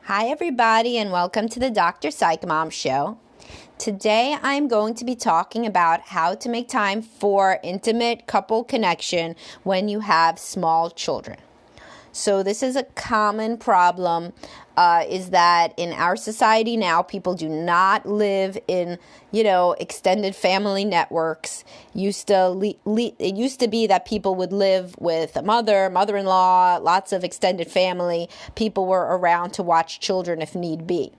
Hi, everybody, and welcome to the Dr. Psych Mom Show. Today, I'm going to be talking about how to make time for intimate couple connection when you have small children. So this is a common problem, is that in our society now, people do not live in, extended family networks. It used to be that people would live with a mother-in-law, lots of extended family. People were around to watch children if need be.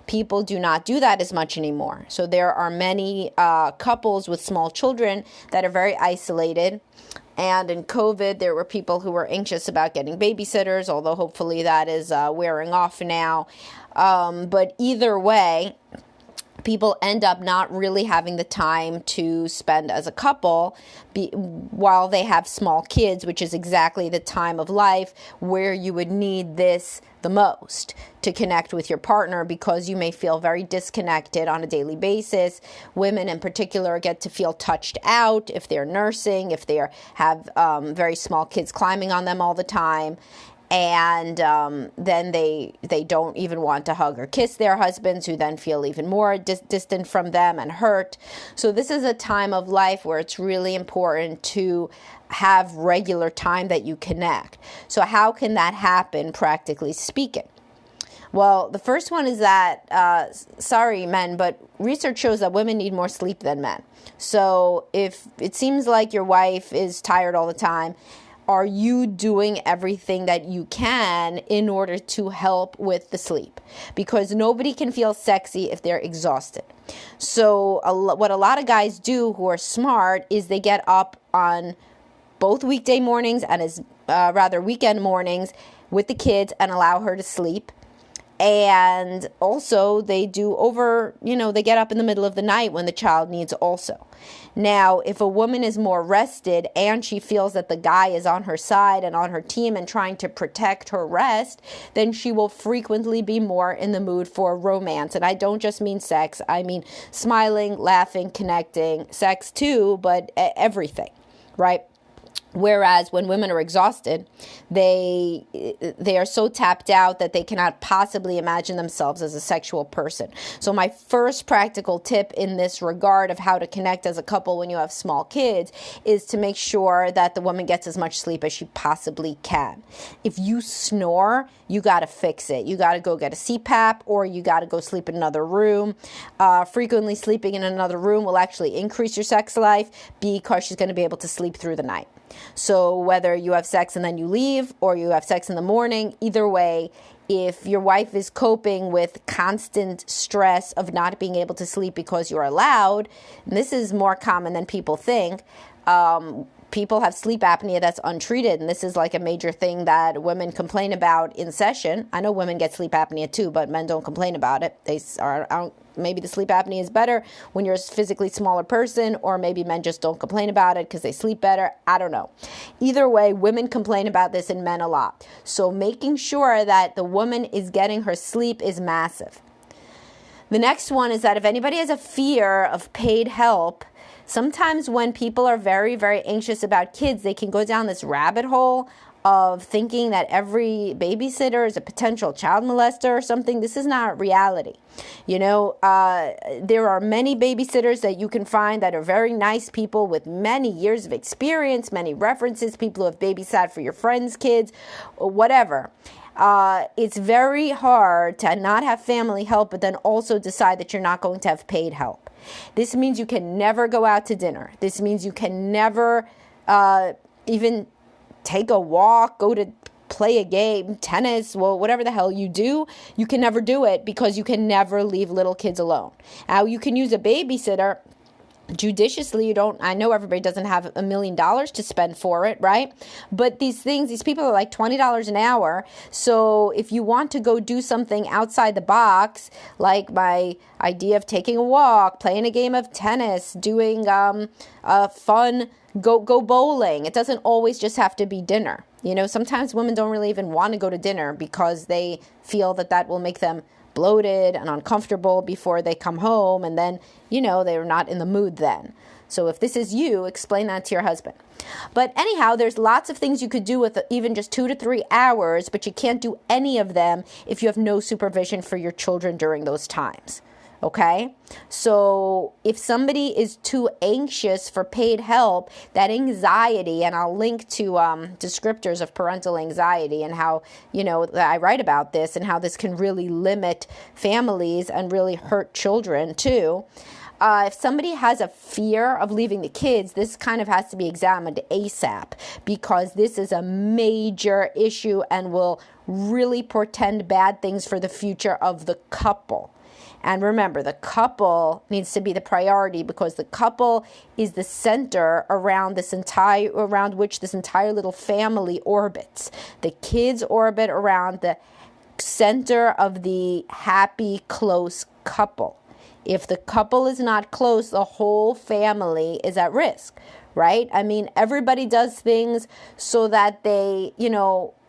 People do not do that as much anymore. So there are many couples with small children that are very isolated. And in COVID, there were people who were anxious about getting babysitters, although hopefully that is wearing off now. But either way, people end up not really having the time to spend as a couple while they have small kids, which is exactly the time of life where you would need this the most to connect with your partner, because you may feel very disconnected on a daily basis. Women in particular get to feel touched out if they're nursing, if they have very small kids climbing on them all the time. And then they don't even want to hug or kiss their husbands, who then feel even more distant from them and hurt. So this is a time of life where it's really important to have regular time that you connect. So how can that happen, practically speaking? Well, the first one is that, sorry, men, but research shows that women need more sleep than men. So if it seems like your wife is tired all the time, are you doing everything that you can in order to help with the sleep? Because nobody can feel sexy if they're exhausted. So what a lot of guys do who are smart is they get up on both weekday mornings and weekend mornings with the kids and allow her to sleep. And also they they get up in the middle of the night when the child needs also. Now, if a woman is more rested and she feels that the guy is on her side and on her team and trying to protect her rest, then she will frequently be more in the mood for romance. And I don't just mean sex. I mean smiling, laughing, connecting, sex too, but everything, right? Whereas when women are exhausted, they are so tapped out that they cannot possibly imagine themselves as a sexual person. So my first practical tip in this regard of how to connect as a couple when you have small kids is to make sure that the woman gets as much sleep as she possibly can. If you snore, you got to fix it. You got to go get a CPAP, or you got to go sleep in another room. Frequently sleeping in another room will actually increase your sex life because she's going to be able to sleep through the night. So whether you have sex and then you leave, or you have sex in the morning, either way, if your wife is coping with constant stress of not being able to sleep because you're loud, and this is more common than people think, people have sleep apnea that's untreated, and this is like a major thing that women complain about in session. I know women get sleep apnea too, but men don't complain about it. Maybe the sleep apnea is better when you're a physically smaller person, or maybe men just don't complain about it because they sleep better. I don't know. Either way, women complain about this and men a lot. So making sure that the woman is getting her sleep is massive. The next one is that if anybody has a fear of paid help, sometimes when people are very, very anxious about kids, they can go down this rabbit hole of thinking that every babysitter is a potential child molester or something. This is not reality. There are many babysitters that you can find that are very nice people with many years of experience, many references, people who have babysat for your friends' kids, or whatever. It's very hard to not have family help, but then also decide that you're not going to have paid help. This means you can never go out to dinner. This means you can never even take a walk, go to play a game, tennis, whatever the hell you do. You can never do it because you can never leave little kids alone. Now, you can use a babysitter judiciously. I know everybody doesn't have $1 million to spend for it, right? But these people are like $20 an hour. So if you want to go do something outside the box, like my idea of taking a walk, playing a game of tennis, doing fun, go bowling. It doesn't always just have to be dinner. Sometimes women don't really even want to go to dinner because they feel that will make them bloated and uncomfortable before they come home, and then they're not in the mood then. So if this is you, explain that to your husband. But anyhow, there's lots of things you could do with even just 2 to 3 hours, but you can't do any of them if you have no supervision for your children during those times. Okay? So if somebody is too anxious for paid help, that anxiety, and I'll link to descriptors of parental anxiety and how, I write about this and how this can really limit families and really hurt children too. If somebody has a fear of leaving the kids, this kind of has to be examined ASAP, because this is a major issue and will really portend bad things for the future of the couple. And remember, the couple needs to be the priority, because the couple is the center around which this entire little family orbits. The kids orbit around the center of the happy, close couple. If the couple is not close, the whole family is at risk, right? I mean, everybody does things so that they,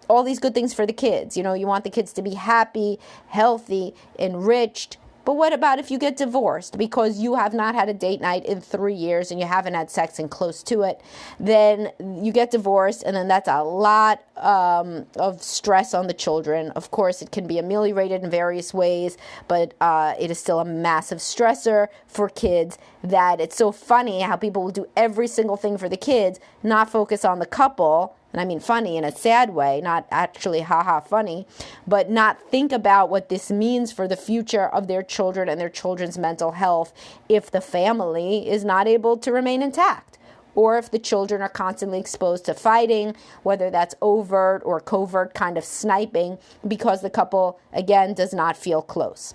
all these good things for the kids. You want the kids to be happy, healthy, enriched. But what about if you get divorced because you have not had a date night in 3 years and you haven't had sex and close to it? Then you get divorced, and then that's a lot of stress on the children. Of course, it can be ameliorated in various ways, but it is still a massive stressor for kids, that it's so funny how people will do every single thing for the kids, not focus on the couple. And I mean funny in a sad way, not actually haha funny, but not think about what this means for the future of their children and their children's mental health if the family is not able to remain intact, or if the children are constantly exposed to fighting, whether that's overt or covert kind of sniping, because the couple, again, does not feel close.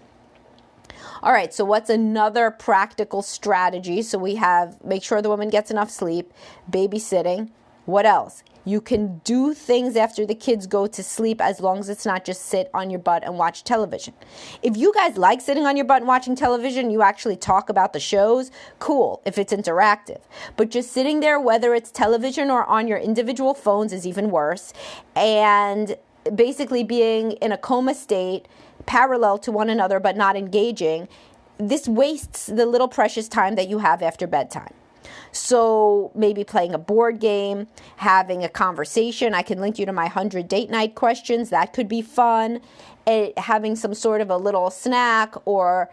All right, so what's another practical strategy? So we have make sure the woman gets enough sleep, babysitting. What else? You can do things after the kids go to sleep, as long as it's not just sit on your butt and watch television. If you guys like sitting on your butt and watching television, you actually talk about the shows, cool, if it's interactive. But just sitting there, whether it's television or on your individual phones, is even worse. And basically being in a coma state, parallel to one another but not engaging, this wastes the little precious time that you have after bedtime. So maybe playing a board game, having a conversation. I can link you to my 100 date night questions. That could be fun. Having some sort of a little snack, or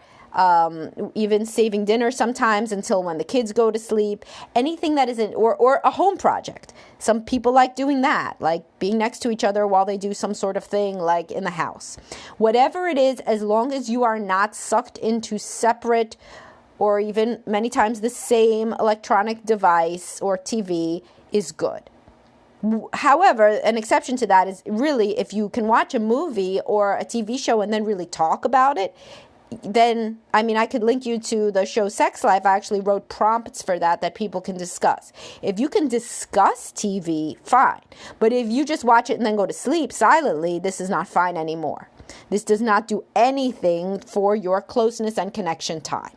even saving dinner sometimes until when the kids go to sleep. Anything that isn't, or a home project. Some people like doing that, like being next to each other while they do some sort of thing like in the house. Whatever it is, as long as you are not sucked into separate or even many times the same electronic device or TV, is good. However, an exception to that is really if you can watch a movie or a TV show and then really talk about it, then, I could link you to the show Sex Life. I actually wrote prompts for that people can discuss. If you can discuss TV, fine. But if you just watch it and then go to sleep silently, this is not fine anymore. This does not do anything for your closeness and connection time.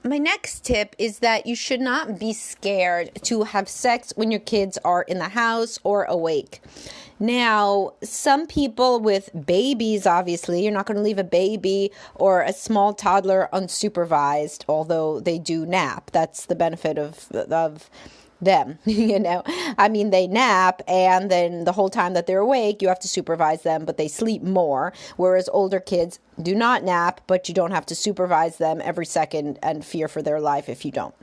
My next tip is that you should not be scared to have sex when your kids are in the house or awake. Now, some people with babies, obviously, you're not going to leave a baby or a small toddler unsupervised, although they do nap. That's the benefit of them, they nap, and then the whole time that they're awake, you have to supervise them, but they sleep more, whereas older kids do not nap, but you don't have to supervise them every second and fear for their life if you don't.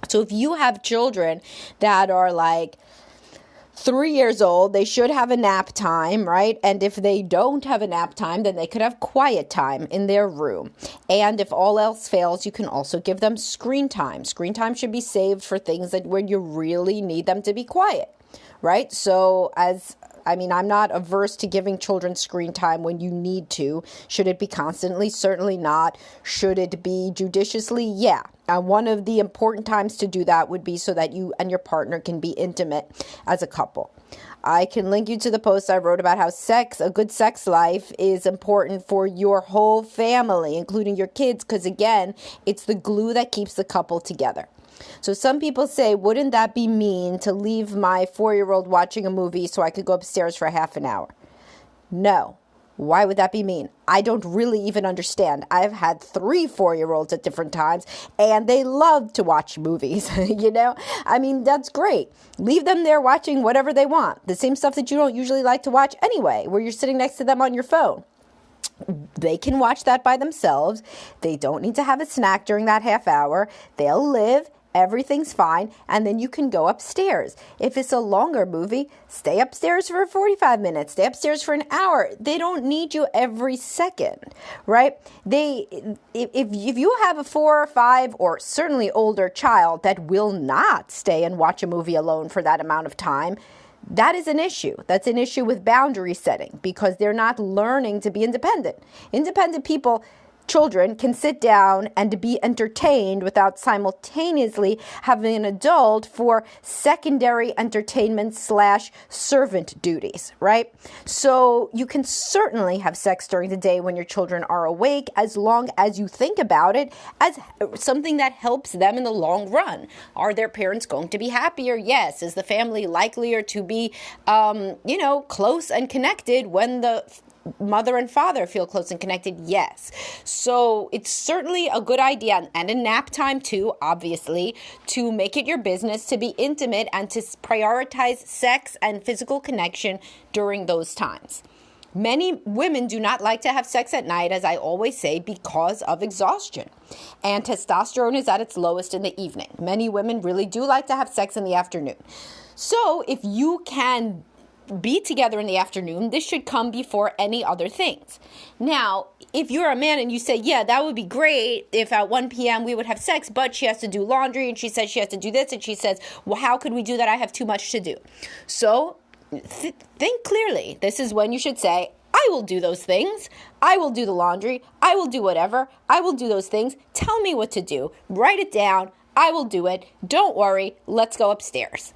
So if you have children that are like 3 years old, they should have a nap time, right? And if they don't have a nap time, then they could have quiet time in their room. And if all else fails, you can also give them screen time. Screen time should be saved for things where you really need them to be quiet, right? So I'm not averse to giving children screen time when you need to. Should it be constantly? Certainly not. Should it be judiciously? Yeah. And one of the important times to do that would be so that you and your partner can be intimate as a couple. I can link you to the post I wrote about how a good sex life is important for your whole family, including your kids, because again, it's the glue that keeps the couple together. So some people say, wouldn't that be mean to leave my 4-year-old watching a movie so I could go upstairs for half an hour? No. Why would that be mean? I don't really even understand. I've had 3 4-year-olds at different times, and they love to watch movies, I mean, that's great. Leave them there watching whatever they want. The same stuff that you don't usually like to watch anyway, where you're sitting next to them on your phone. They can watch that by themselves. They don't need to have a snack during that half hour. They'll live. Everything's fine, and then you can go upstairs. If it's a longer movie, stay upstairs for 45 minutes, stay upstairs for an hour. They don't need you every second, right? If you have a 4 or 5 or certainly older child that will not stay and watch a movie alone for that amount of time, that is an issue. That's an issue with boundary setting because they're not learning to be independent. Independent children can sit down and be entertained without simultaneously having an adult for secondary entertainment / servant duties, right? So you can certainly have sex during the day when your children are awake, as long as you think about it as something that helps them in the long run. Are their parents going to be happier? Yes. Is the family likelier to be, close and connected when the mother and father feel close and connected? Yes. So it's certainly a good idea, and a nap time too, obviously, to make it your business to be intimate and to prioritize sex and physical connection during those times. Many women do not like to have sex at night, as I always say, because of exhaustion. And testosterone is at its lowest in the evening. Many women really do like to have sex in the afternoon. So if you can be together in the afternoon, this should come before any other things. Now, if you're a man and you say, yeah, that would be great if at 1 p.m. we would have sex, but she has to do laundry and she says she has to do this and she says, well, how could we do that? I have too much to do. So think clearly. This is when you should say, I will do those things. I will do the laundry. I will do whatever. I will do those things. Tell me what to do. Write it down. I will do it. Don't worry. Let's go upstairs.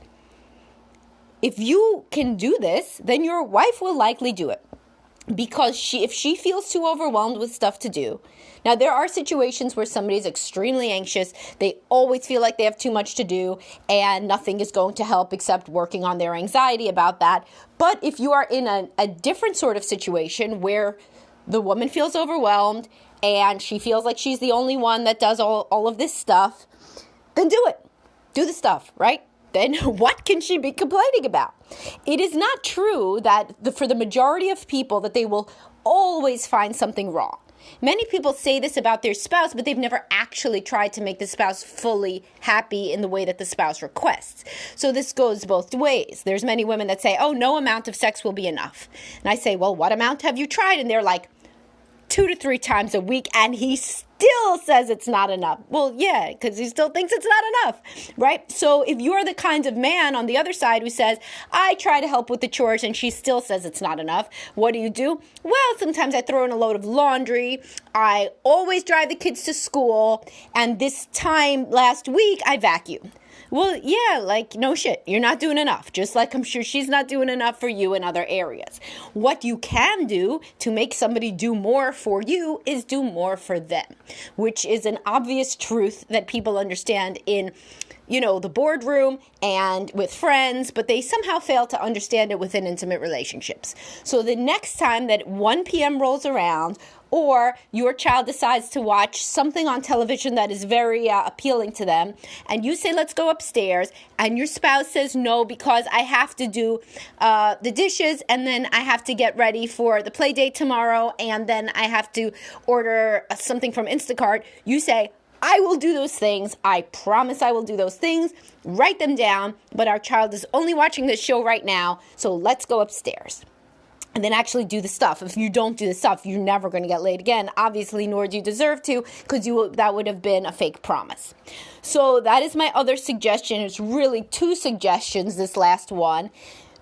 If you can do this, then your wife will likely do it because if she feels too overwhelmed with stuff to do. Now, there are situations where somebody's extremely anxious. They always feel like they have too much to do and nothing is going to help except working on their anxiety about that. But if you are in a different sort of situation where the woman feels overwhelmed and she feels like she's the only one that does all of this stuff, then do it. Do the stuff, right? Then what can she be complaining about? It is not true that for the majority of people that they will always find something wrong. Many people say this about their spouse, but they've never actually tried to make the spouse fully happy in the way that the spouse requests. So this goes both ways. There's many women that say, oh, no amount of sex will be enough. And I say, well, what amount have you tried? And they're like, 2 to 3 times a week, and he still says it's not enough. Well, yeah, because he still thinks it's not enough, right? So if you're the kind of man on the other side who says, I try to help with the chores, and she still says it's not enough, what do? Well, sometimes I throw in a load of laundry. I always drive the kids to school, and this time last week, I vacuumed. Well, yeah, like, no shit, you're not doing enough, just like I'm sure she's not doing enough for you in other areas. What you can do to make somebody do more for you is do more for them, which is an obvious truth that people understand in, the boardroom and with friends, but they somehow fail to understand it within intimate relationships. So the next time that 1 p.m. rolls around, or your child decides to watch something on television that is very appealing to them, and you say, let's go upstairs, and your spouse says no because I have to do the dishes, and then I have to get ready for the play date tomorrow, and then I have to order something from Instacart, you say, I will do those things. I promise I will do those things. Write them down, but our child is only watching this show right now, so let's go upstairs. And then actually do the stuff. If you don't do the stuff, you're never going to get laid again, obviously, nor do you deserve to, because that would have been a fake promise. So that is my other suggestion. It's really 2 suggestions, this last one.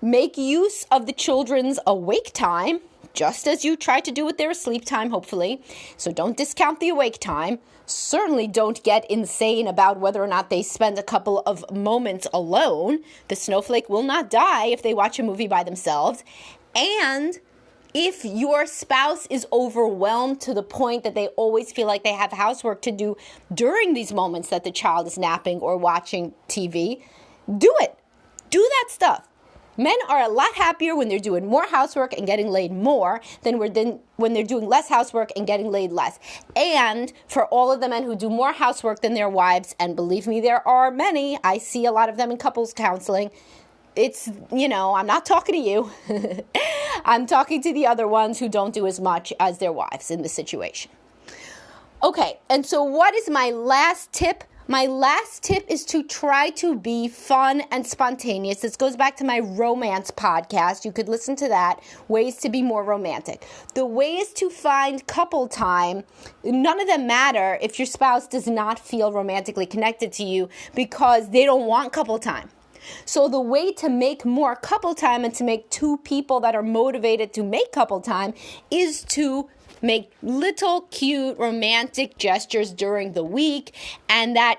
Make use of the children's awake time, just as you try to do with their sleep time, hopefully. So don't discount the awake time. Certainly don't get insane about whether or not they spend a couple of moments alone. The snowflake will not die if they watch a movie by themselves. And if your spouse is overwhelmed to the point that they always feel like they have housework to do during these moments that the child is napping or watching TV, do it. Do that stuff. Men are a lot happier when they're doing more housework and getting laid more than when they're doing less housework and getting laid less. And for all of the men who do more housework than their wives, and believe me, there are many, I see a lot of them in couples counseling, it's, I'm not talking to you. I'm talking to the other ones who don't do as much as their wives in this situation. Okay, and so what is my last tip? My last tip is to try to be fun and spontaneous. This goes back to my romance podcast. You could listen to that, ways to be more romantic. The ways to find couple time, none of them matter if your spouse does not feel romantically connected to you because they don't want couple time. So the way to make more couple time and to make two people that are motivated to make couple time is to make little cute romantic gestures during the week, and that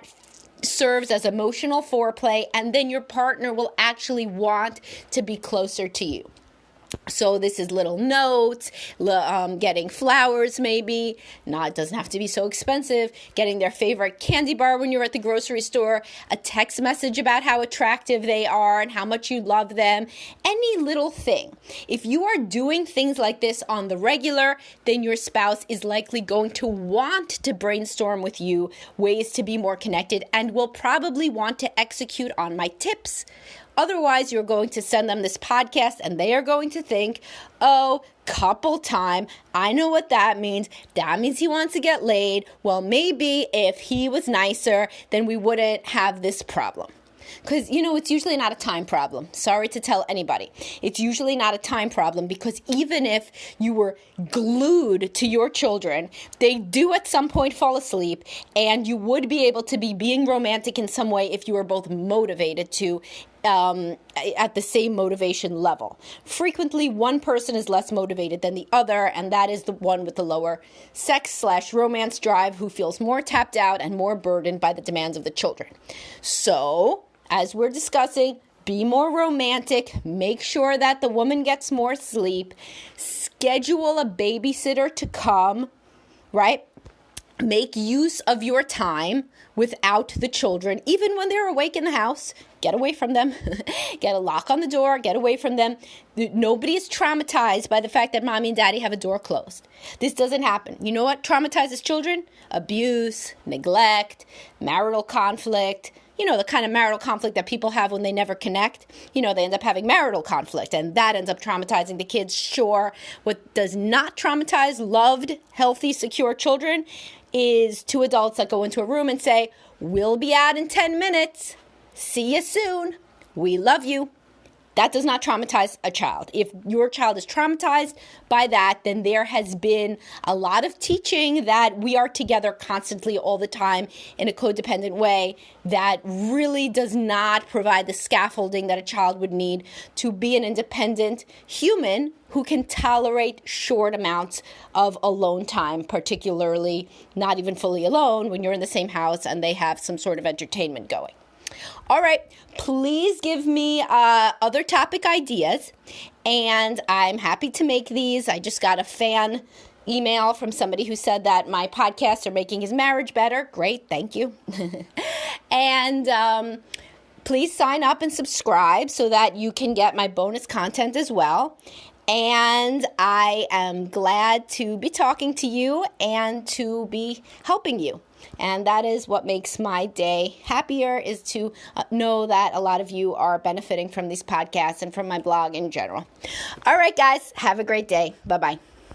serves as emotional foreplay, and then your partner will actually want to be closer to you. So this is little notes, getting flowers maybe. It doesn't have to be so expensive. Getting their favorite candy bar when you're at the grocery store. A text message about how attractive they are and how much you love them. Any little thing. If you are doing things like this on the regular, then your spouse is likely going to want to brainstorm with you ways to be more connected and will probably want to execute on my tips. Otherwise, you're going to send them this podcast and they are going to think, oh, couple time. I know what that means. That means he wants to get laid. Well, maybe if he was nicer, then we wouldn't have this problem. Because, it's usually not a time problem. Sorry to tell anybody. It's usually not a time problem because even if you were glued to your children, they do at some point fall asleep, and you would be able to be being romantic in some way if you were both motivated to at the same motivation level. Frequently, one person is less motivated than the other, and that is the one with the lower sex/romance drive who feels more tapped out and more burdened by the demands of the children. So, as we're discussing, be more romantic, make sure that the woman gets more sleep, schedule a babysitter to come, right? Make use of your time without the children, even when they're awake in the house. Get away from them. Get a lock on the door. Get away from them. Nobody is traumatized by the fact that mommy and daddy have a door closed. This doesn't happen. You know what traumatizes children? Abuse, neglect, marital conflict. The kind of marital conflict that people have when they never connect. They end up having marital conflict, and that ends up traumatizing the kids. Sure, what does not traumatize loved, healthy, secure children is two adults that go into a room and say, we'll be out in 10 minutes. See you soon. We love you. That does not traumatize a child. If your child is traumatized by that, then there has been a lot of teaching that we are together constantly all the time in a codependent way that really does not provide the scaffolding that a child would need to be an independent human who can tolerate short amounts of alone time, particularly not even fully alone when you're in the same house and they have some sort of entertainment going. All right, please give me other topic ideas, and I'm happy to make these. I just got a fan email from somebody who said that my podcasts are making his marriage better. Great, thank you. And please sign up and subscribe so that you can get my bonus content as well. And I am glad to be talking to you and to be helping you. And that is what makes my day happier, is to know that a lot of you are benefiting from these podcasts and from my blog in general. All right, guys, have a great day. Bye-bye.